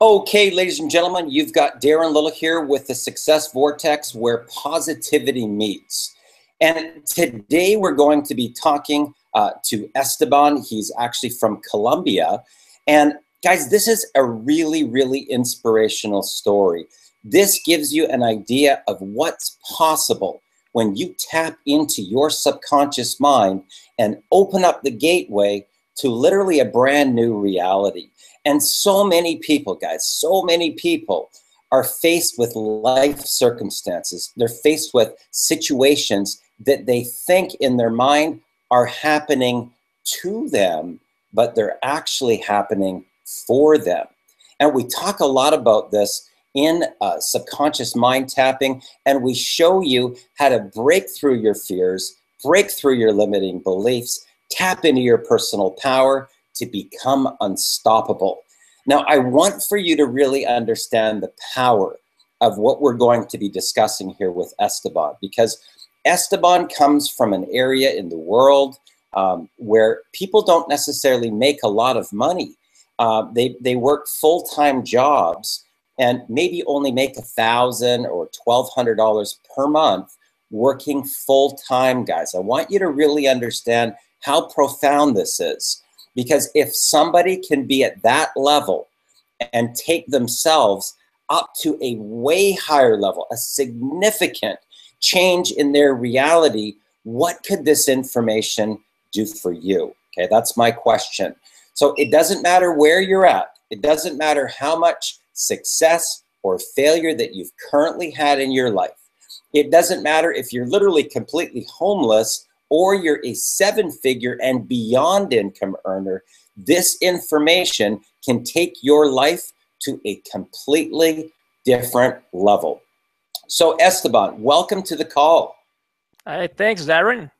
Okay, ladies and gentlemen, you've got Darren Little here with the Success Vortex, where positivity meets. And today we're going to be talking to Esteban. He's actually from Colombia. And guys, this is a really, really inspirational story. This gives you an idea of what's possible when you tap into your subconscious mind and open up the gateway to literally a brand new reality. And so many people, guys, so many people are faced with life circumstances. They're faced with situations that they think in their mind are happening to them, but they're actually happening for them. And we talk a lot about this in subconscious mind tapping, and we show you how to break through your fears, break through your limiting beliefs, tap into your personal power to become unstoppable. Now, I want for you to really understand the power of what we're going to be discussing here with Esteban, because Esteban comes from an area in the world where people don't necessarily make a lot of money. They work full-time jobs and maybe only make $1,000 or $1,200 per month working full-time, guys. I want you to really understand how profound this is. Because if somebody can be at that level and take themselves up to a way higher level, a significant change in their reality, what could this information do for you? Okay, that's my question. So it doesn't matter where you're at. It doesn't matter how much success or failure that you've currently had in your life. It doesn't matter if you're literally completely homeless or you're a seven-figure and beyond income earner. This information can take your life to a completely different level. So Esteban, welcome to the call. Thanks, Darren.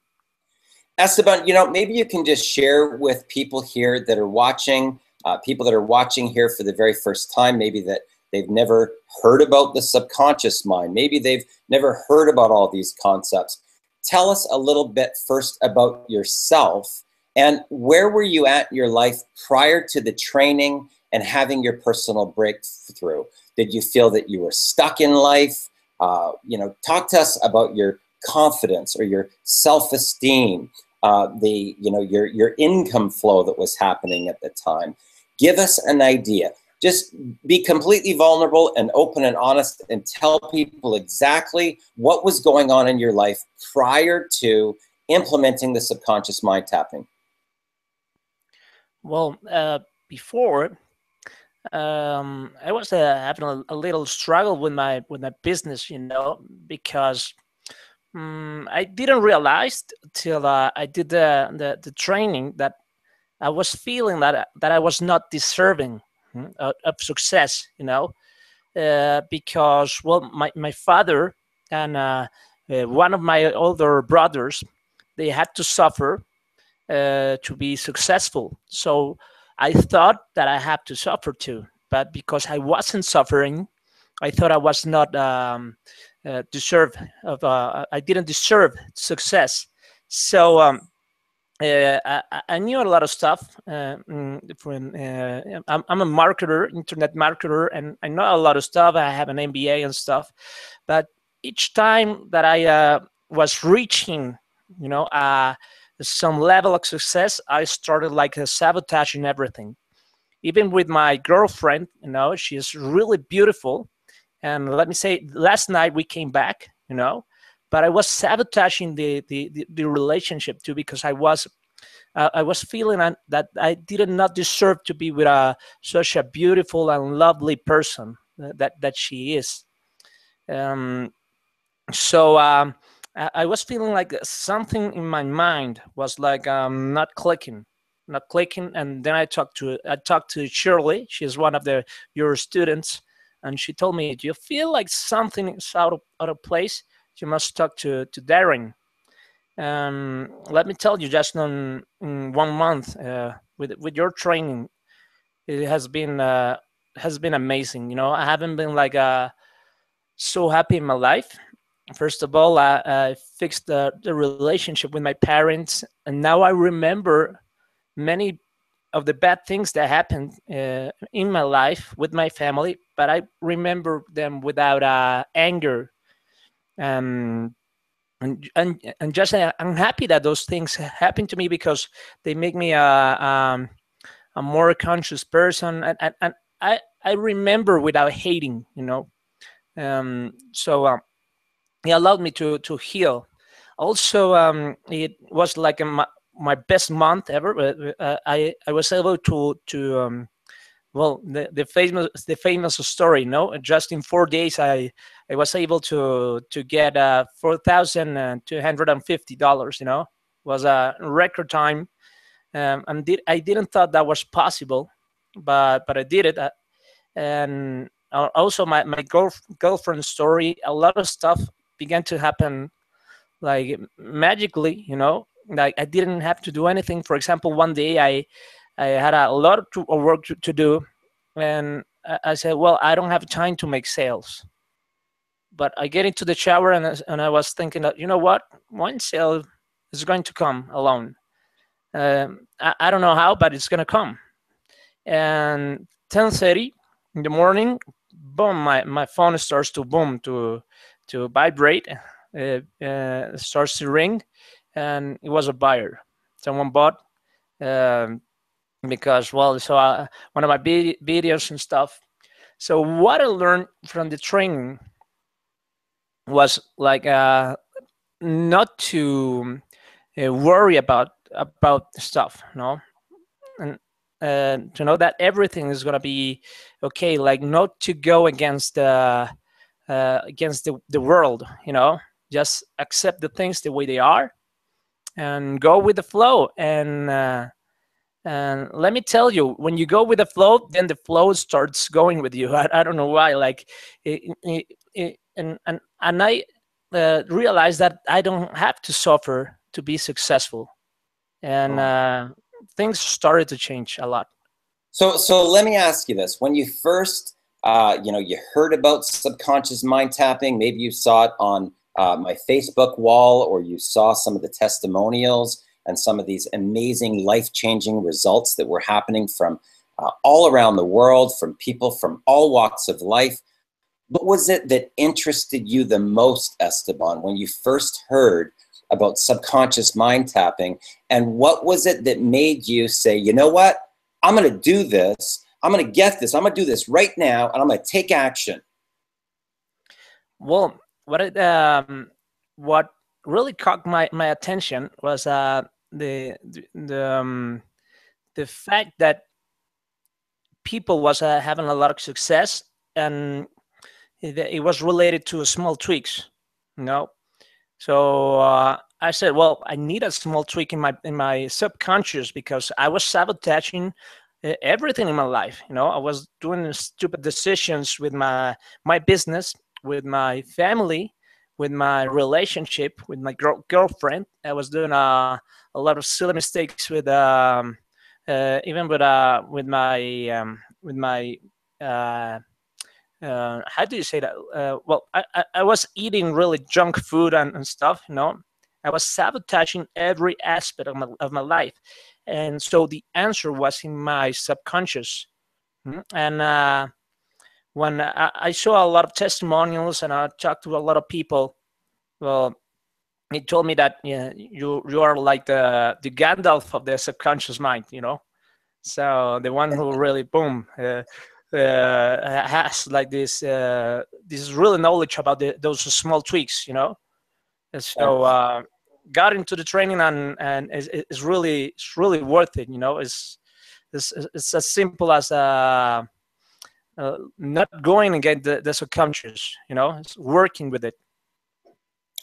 Esteban, maybe you can just share with people here that are watching, here for the very first time, maybe that they've never heard about the subconscious mind. Maybe they've never heard about all these concepts. Tell us a little bit first about yourself and where were you at in your life prior to the training and having your personal breakthrough? Did you feel that you were stuck in life? Talk to us about your confidence or your self-esteem, your income flow that was happening at the time. Give us an idea. Just be completely vulnerable and open and honest and tell people exactly what was going on in your life prior to implementing the subconscious mind tapping. Well, before, I was having a little struggle with my business, because I didn't realize till I did the training that I was feeling that I was not deserving of success, because, well, my father and one of my older brothers, they had to suffer to be successful. So I thought that I had to suffer too, but because I wasn't suffering, I thought I was not I didn't deserve success. So I knew a lot of stuff. I'm a marketer, internet marketer, and I know a lot of stuff. I have an MBA and stuff. But each time that I was reaching, some level of success, I started like sabotaging everything. Even with my girlfriend, she is really beautiful. And let me say, last night we came back, but I was sabotaging the relationship too, because I was feeling that I did not deserve to be with such a beautiful and lovely person that she is. So I was feeling like something in my mind was like not clicking, and then I talked to Shirley. She's one of your students, and she told me, "Do you feel like something is out of place? You must talk to Darren." Let me tell you, just in 1 month with your training, it has been amazing. I haven't been like so happy in my life. First of all, I fixed the relationship with my parents, and now I remember many of the bad things that happened in my life with my family, but I remember them without anger. Um, and just I'm happy that those things happen to me because they make me a more conscious person, and I remember without hating, you know. So it allowed me to heal. Also, it was like my best month ever. I was able to well, the famous story, no? Just in 4 days, I was able to get $4,250. You know, it was a record time. And I didn't thought that was possible, but I did it. And also my girlfriend story. A lot of stuff began to happen like magically. You know, like I didn't have to do anything. For example, one day I had a lot of work to do, and I said, "Well, I don't have time to make sales." But I get into the shower, and I was thinking that, you know what, one sale is going to come alone. I don't know how, but it's going to come. And 10:30 in the morning, boom, my phone starts to boom to vibrate. Starts to ring, and it was a buyer. Someone bought. Um, because well, so one of my videos and stuff. So what I learned from the training was like not to worry about stuff, no, and to know that everything is gonna be okay. Like not to go against the world, you know. Just accept the things the way they are and go with the flow. And let me tell you, when you go with the flow, then the flow starts going with you. I don't know why. Like, and I realized that I don't have to suffer to be successful, and things started to change a lot. So let me ask you this: when you first, you heard about subconscious mind tapping, maybe you saw it on my Facebook wall, or you saw some of the testimonials and some of these amazing life-changing results that were happening from all around the world, from people from all walks of life. What was it that interested you the most, Esteban, when you first heard about subconscious mind tapping? And what was it that made you say, you know what, I'm going to do this, I'm going to get this, I'm going to do this right now, and I'm going to take action? Well, what really caught my attention was the the fact that people was having a lot of success, and it was related to small tweaks, you know. So I said, well, I need a small tweak in my subconscious, because I was sabotaging everything in my life. You know, I was doing stupid decisions with my business, with my family, with my relationship, with my girlfriend. I was doing a lot of silly mistakes with even with my how do you say that? Well, I was eating really junk food and stuff, you know. I was sabotaging every aspect of my life. And so the answer was in my subconscious. And when I saw a lot of testimonials and I talked to a lot of people, well, he told me that, yeah, you are like the Gandalf of the subconscious mind, you know. So the one who really boom has like this really knowledge about those small tweaks, you know. And so got into the training, and it's really worth it, you know. It's as simple as not going against the subconscious, you know. It's working with it.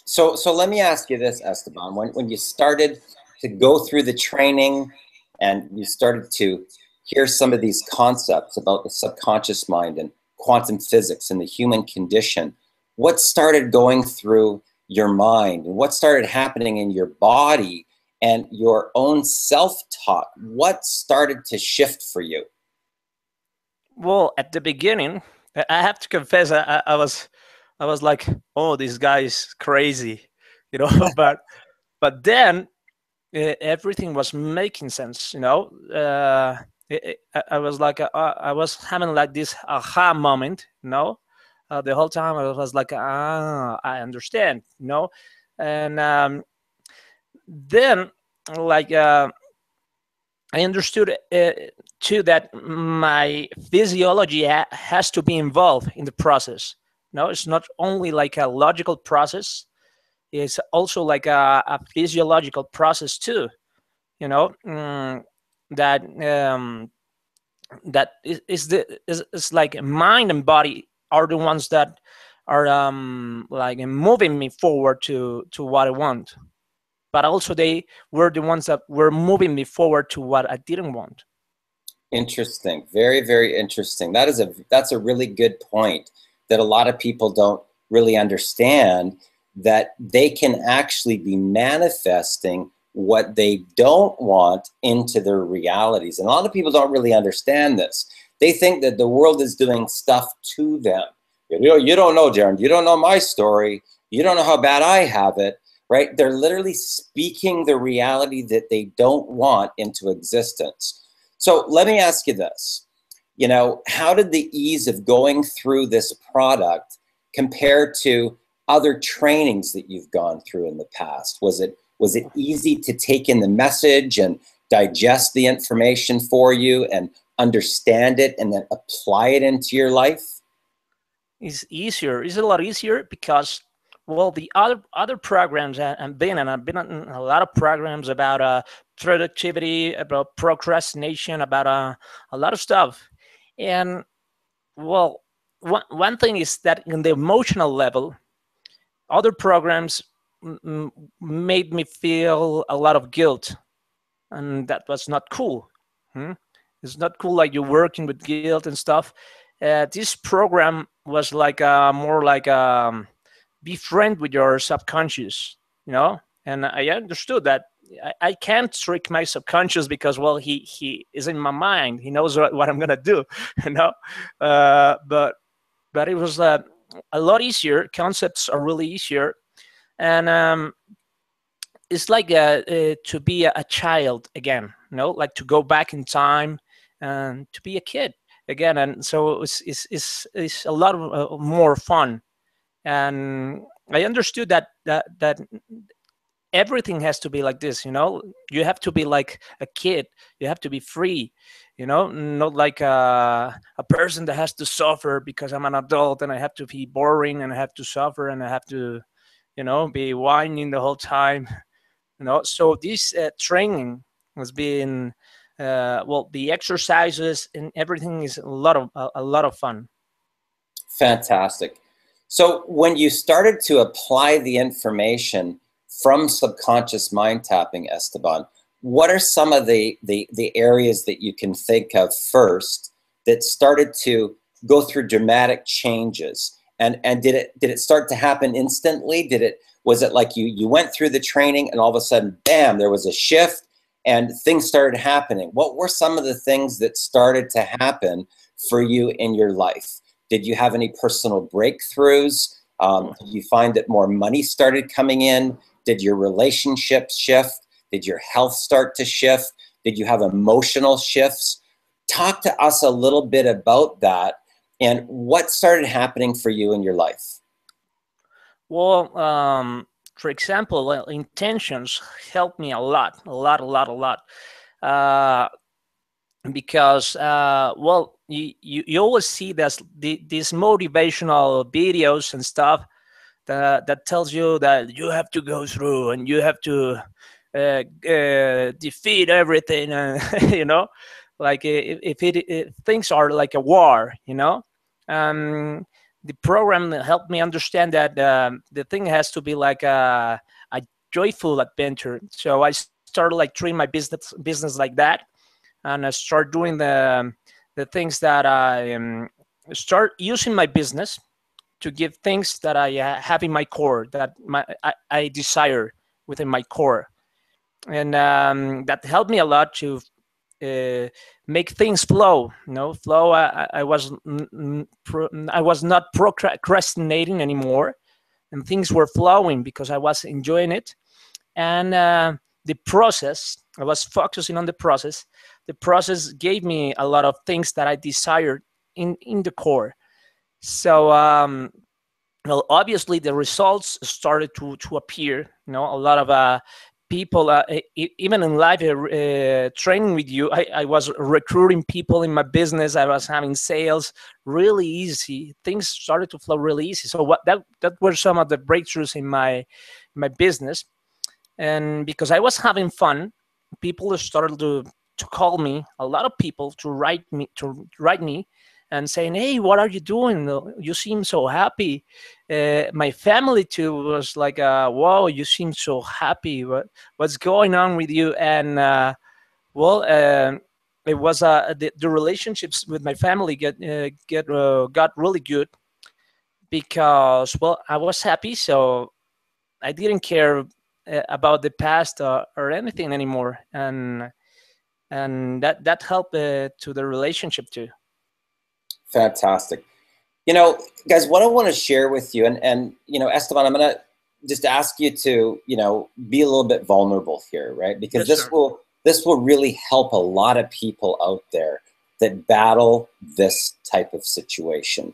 So let me ask you this, Esteban. When you started to go through the training and you started to hear some of these concepts about the subconscious mind and quantum physics and the human condition, what started going through your mind, and what started happening in your body and your own self-talk? What started to shift for you? Well, at the beginning, I have to confess, I was like, oh, this guy is crazy, you know. But then everything was making sense. I was like, I was having like this aha moment. The whole time I was like, I understand. And then like I understood too that my physiology has to be involved in the process. No, it's not only like a logical process; it's also like a physiological process too. You know that is like mind and body are the ones that are like moving me forward to what I want, but also they were the ones that were moving me forward to what I didn't want. Interesting. Very, very interesting. That's a really good point that a lot of people don't really understand, that they can actually be manifesting what they don't want into their realities. And a lot of people don't really understand this. They think that the world is doing stuff to them. You don't know, Darren. You don't know my story. You don't know how bad I have it, right? They're literally speaking the reality that they don't want into existence. So let me ask you this. How did the ease of going through this product compare to other trainings that you've gone through in the past? Was it easy to take in the message and digest the information for you and understand it and then apply it into your life? It's easier. It's a lot easier because, well, the other programs I've been in a lot of programs about productivity, about procrastination, about a lot of stuff. And well, one thing is that in the emotional level, other programs made me feel a lot of guilt, and that was not cool. It's not cool, like you're working with guilt and stuff. This program was like more like be friend with your subconscious, and I understood that I can't trick my subconscious because, well, he is in my mind. He knows what I'm gonna do, you know. But it was a lot easier. Concepts are really easier, and it's like to be a child again, like to go back in time and to be a kid again. And so it's a lot of, more fun. And I understood that everything has to be like this. You have to be like a kid. You have to be free. Not like a person that has to suffer because I'm an adult and I have to be boring and I have to suffer and I have to, be whining the whole time. So this training has been, well, the exercises and everything is a lot of fun. Fantastic. So when you started to apply the information from subconscious mind tapping, Esteban, what are some of the areas that you can think of first that started to go through dramatic changes? And did it start to happen instantly? Was it like you went through the training and all of a sudden, bam, there was a shift and things started happening? What were some of the things that started to happen for you in your life? Did you have any personal breakthroughs? Did you find that more money started coming in? Did your relationships shift? Did your health start to shift? Did you have emotional shifts? Talk to us a little bit about that and what started happening for you in your life. Well, for example, intentions helped me a lot. Because well, you always see these motivational videos and stuff that tells you that you have to go through and you have to defeat everything, and like if things are like a war, the program helped me understand that the thing has to be like a joyful adventure. So I started like treating my business like that, and I start doing the things that I start using my business to give things that I have in my core, that I desire within my core. And that helped me a lot to make things flow. Flow. I was not procrastinating anymore, and things were flowing because I was enjoying it. And the process, I was focusing on the process. The process gave me a lot of things that I desired in the core. So well, obviously the results started to appear. A lot of people, even in live training with you, I was recruiting people in my business. I was having sales really easy. Things started to flow really easy. So that were some of the breakthroughs in my business. And because I was having fun, people started to call me. A lot of people to write me and saying, "Hey, what are you doing? You seem so happy." My family too was like, "Wow, you seem so happy. What's going on with you?" And well, it was the relationships with my family got really good because, well, I was happy, so I didn't care about the past or anything anymore, and that helped to the relationship too. Fantastic. Guys, what I want to share with you, and Esteban, I'm going to just ask you to, be a little bit vulnerable here, right? Because Yes, this will really help a lot of people out there that battle this type of situation.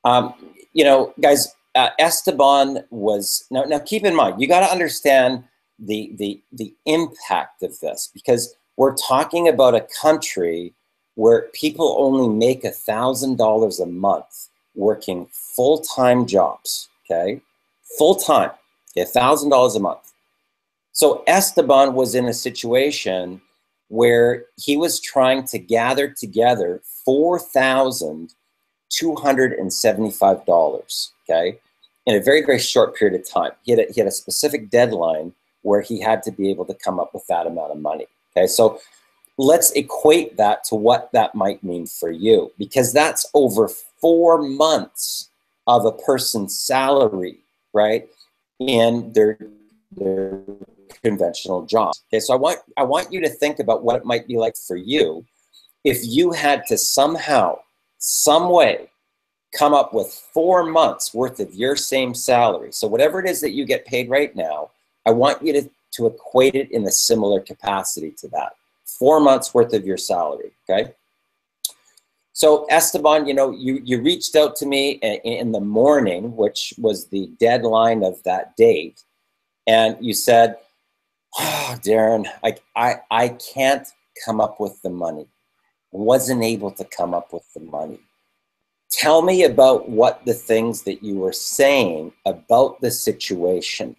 Guys, Esteban was now. Keep in mind, you got to understand the impact of this, because we're talking about a country where people only make $1,000 a month working full-time jobs. Okay, full-time, $1,000 a month. So Esteban was in a situation where he was trying to gather together $4,275, okay, in a very, very short period of time. He had a specific deadline where he had to be able to come up with that amount of money. Okay, so let's equate that to what that might mean for you, because that's over 4 months of a person's salary, right, in their conventional jobs. Okay, so I want you to think about what it might be like for you if you had to somehow, some way, come up with 4 months worth of your same salary. So whatever it is that you get paid right now, I want you to equate it in a similar capacity to that. 4 months worth of your salary, okay? So Esteban, you reached out to me in the morning, which was the deadline of that date, and you said, "Oh, Darren, I can't come up with the money. Wasn't able to come up with the money. Tell me about what the things that you were saying about the situation."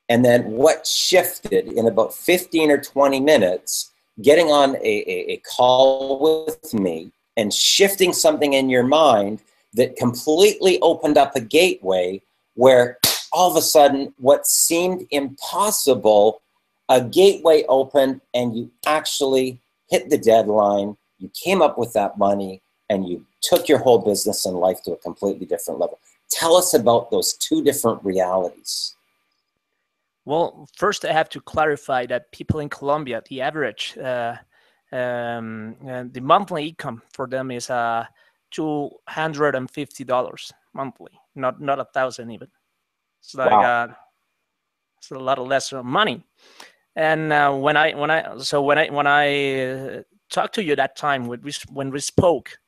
And then what shifted in about 15 or 20 minutes, getting on a call with me and shifting something in your mind that completely opened up a gateway where all of a sudden what seemed impossible, a gateway opened and you actually hit the deadline, you came up with that money, and you took your whole business and life to a completely different level. Tell us about those two different realities. Well, first I have to clarify that people in Colombia, the average, the monthly income for them is $250 monthly, not 1,000 even. It's like Wow. it's a lot less money. And when I talked to you that time when we spoke,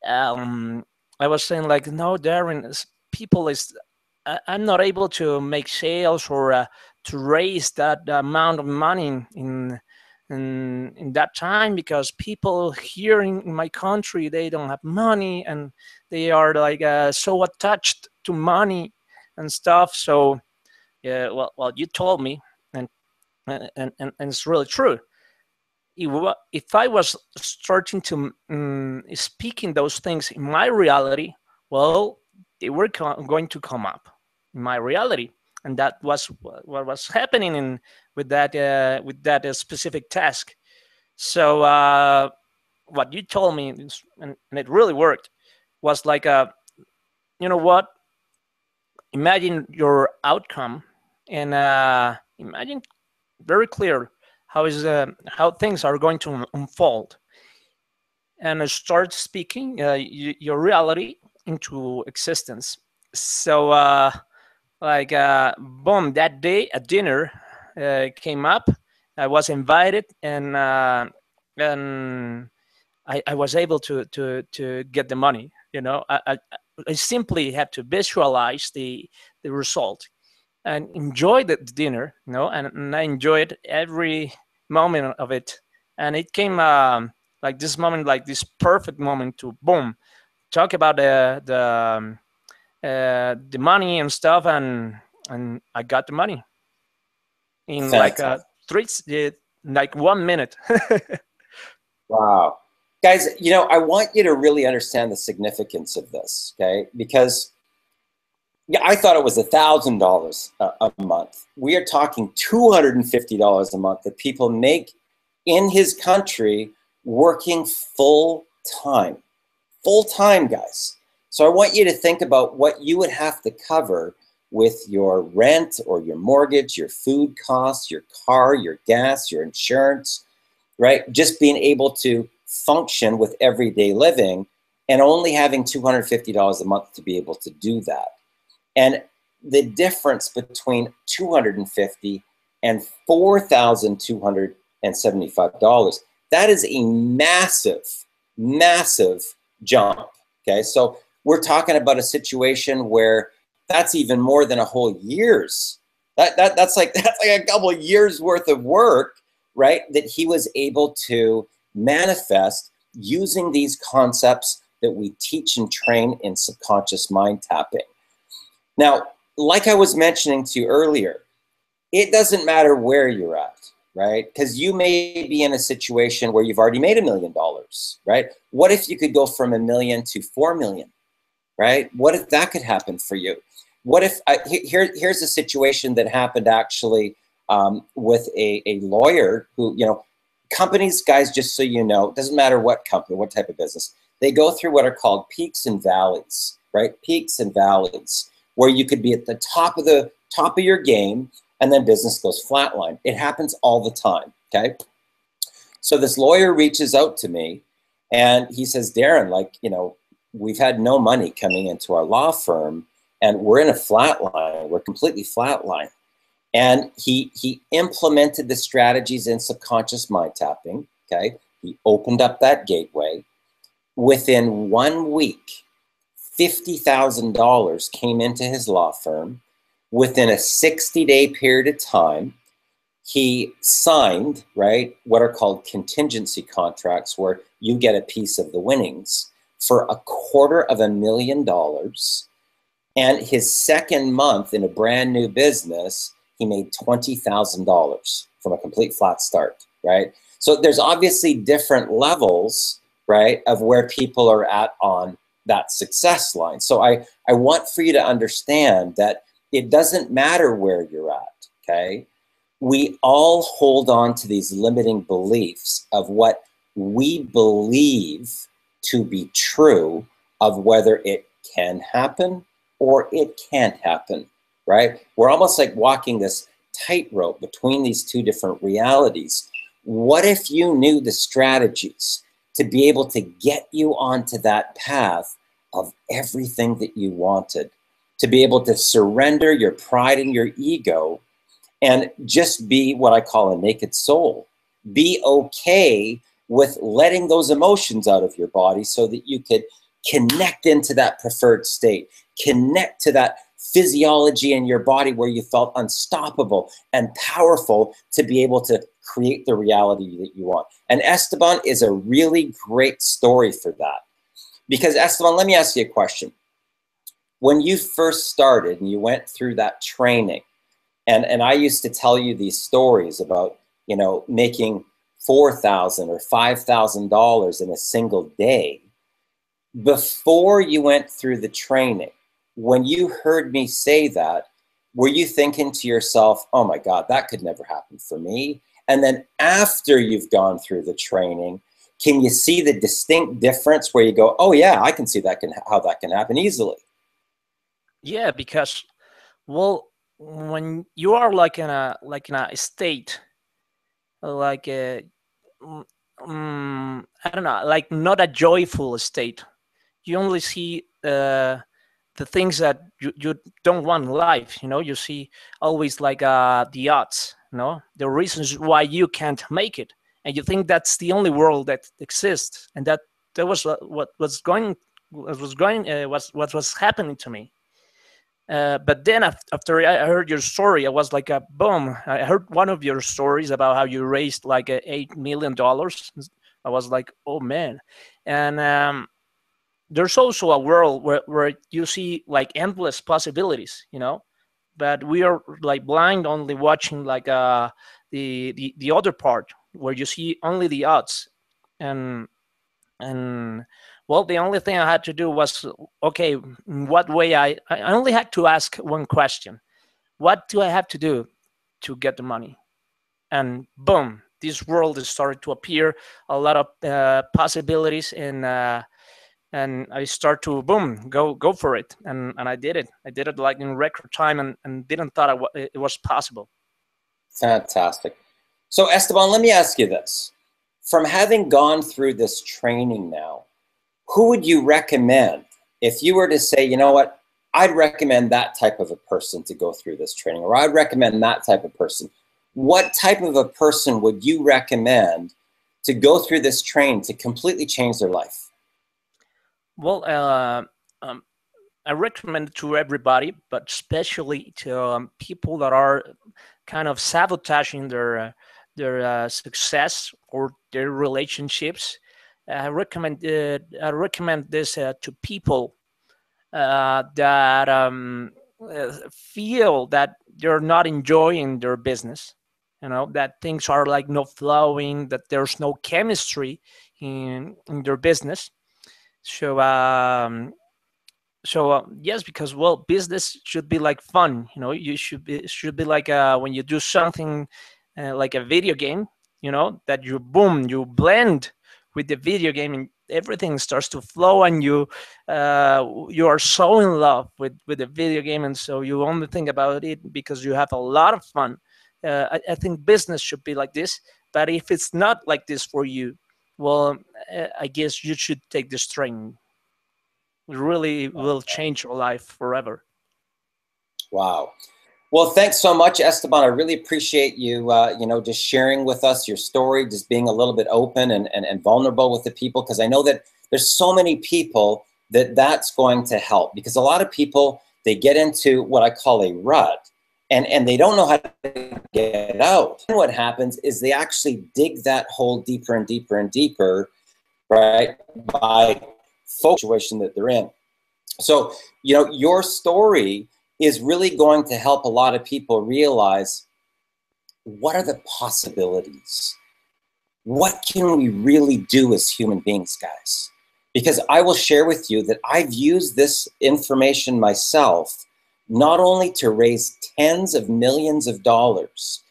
I was saying like, no, Darren, people is I'm not able to make sales or to raise that amount of money in that time, because people here in my country, they don't have money and they are like so attached to money and stuff. So yeah, well, you told me, and it's really true. If I was starting to speaking those things in my reality, well, they were going to come up in my reality, and that was what was happening with that specific task. So what you told me, and it really worked, was like you know what? Imagine your outcome, and imagine very clear how things are going to unfold, and start speaking your reality into existence. So boom, that day at dinner came up, I was invited, and I was able to get the money. I simply had to visualize the result and enjoy the dinner, and I enjoyed every moment of it. And it came like this moment, like this perfect moment to boom, talk about the money and stuff, and I got the money in like Fantastic. three, like 1 minute. Wow. Guys, I want you to really understand the significance of this, okay? Because yeah, I thought it was $1,000 a month. We are talking $250 a month that people make in his country working full time. Full time, guys. So I want you to think about what you would have to cover with your rent or your mortgage, your food costs, your car, your gas, your insurance, right? Just being able to function with everyday living and only having $250 a month to be able to do that. And the difference between $250 and $4,275, that is a massive, massive jump. Okay, so we're talking about a situation where that's even more than a whole year's. That's like a couple of years worth of work, right? That he was able to manifest using these concepts that we teach and train in subconscious mind tapping. Now, like I was mentioning to you earlier, it doesn't matter where you're at, right? Because you may be in a situation where you've already made $1 million, right? What if you could go from 1 million to 4 million, right? What if that could happen for you? What if, here's a situation that happened actually with a lawyer who, companies, guys, just so you know, doesn't matter what company, what type of business, they go through what are called peaks and valleys, right? Peaks and valleys, where you could be at the top of your game, and then business goes flatline. It happens all the time, okay? So this lawyer reaches out to me, and he says, Darren, we've had no money coming into our law firm, and we're in a flat line. We're completely flatline. And he implemented the strategies in subconscious mind tapping, okay? He opened up that gateway. Within 1 week, $50,000 came into his law firm. Within a 60-day period of time, he signed, right, what are called contingency contracts, where you get a piece of the winnings for $250,000. And his second month in a brand new business, he made $20,000 from a complete flat start, right? So there's obviously different levels, right, of where people are at on that success line. So I want for you to understand that it doesn't matter where you're at, okay? We all hold on to these limiting beliefs of what we believe to be true of whether it can happen or it can't happen, right? We're almost like walking this tightrope between these two different realities. What if you knew the strategies to be able to get you onto that path of everything that you wanted, to be able to surrender your pride and your ego and just be what I call a naked soul? Be okay with letting those emotions out of your body so that you could connect into that preferred state, connect to that physiology in your body where you felt unstoppable and powerful to be able to create the reality that you want. And Esteban is a really great story for that. Because Esteban, let me ask you a question. When you first started and you went through that training, and I used to tell you these stories about, making $4,000 or $5,000 in a single day, before you went through the training, when you heard me say that, were you thinking to yourself, oh my God, that could never happen for me? And then after you've gone through the training, can you see the distinct difference where you go, oh yeah, I can see how that can happen easily? Yeah, because, well, when you are like in a state, like a I don't know, like not a joyful state, you only see the things that you don't want in life. You see always like the odds, no, the reasons why you can't make it, and you think that's the only world that exists, and that was what was happening to me. But then after I heard your story, I was like, boom! I heard one of your stories about how you raised like $8 million. I was like, oh man! And there's also a world where you see like endless possibilities, you know. But we are like blind, only watching like the other part where you see only the odds. And and well, the only thing I had to do was, okay, in what way I only had to ask one question: what do I have to do to get the money? And boom, this world has started to appear, a lot of possibilities, and I start to boom, go for it, and I did it. I did it like in record time, and didn't thought it was possible. Fantastic. So Esteban, let me ask you this. From having gone through this training now, who would you recommend if you were to say, you know what, I'd recommend that type of a person to go through this training, or I'd recommend that type of person? What type of a person would you recommend to go through this training to completely change their life? Well, I recommend it to everybody, but especially to people that are kind of sabotaging their success or their relationships. I recommend this to people that feel that they're not enjoying their business. You know, that things are like not flowing, that there's no chemistry in their business. So yes, because well, business should be like fun. You know, it should be like when you do something like a video game. You know, that you boom, you blend with the video game, and everything starts to flow, and you are so in love with the video game, and so you only think about it because you have a lot of fun. I think business should be like this, but if it's not like this for you, well, I guess you should take this training. It really will change your life forever. Wow. Well, thanks so much, Esteban. I really appreciate you, just sharing with us your story, just being a little bit open and vulnerable with the people, because I know that there's so many people that's going to help, because a lot of people, they get into what I call a rut, and they don't know how to get out. And what happens is they actually dig that hole deeper and deeper and deeper, right, by situation that they're in. So, your story is really going to help a lot of people realize, what are the possibilities? What can we really do as human beings, guys? Because I will share with you that I've used this information myself, not only to raise tens of millions of dollars,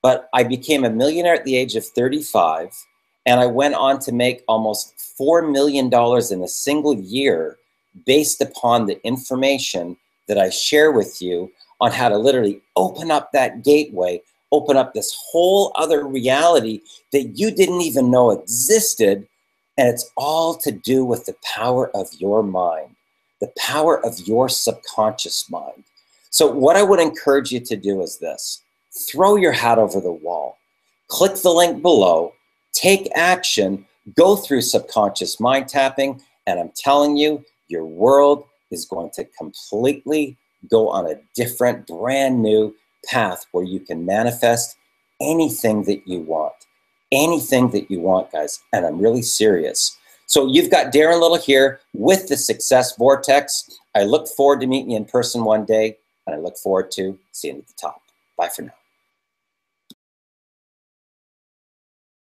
but I became a millionaire at the age of 35, and I went on to make almost $4 million in a single year based upon the information that I share with you on how to literally open up that gateway, open up this whole other reality that you didn't even know existed. And it's all to do with the power of your mind, the power of your subconscious mind. So what I would encourage you to do is this: throw your hat over the wall, click the link below, take action, go through subconscious mind tapping, and I'm telling you, your world is going to completely go on a different, brand new path where you can manifest anything that you want. Anything that you want, guys. And I'm really serious. So you've got Darren Little here with the Success Vortex. I look forward to meeting you in person one day, and I look forward to seeing you at the top. Bye for now.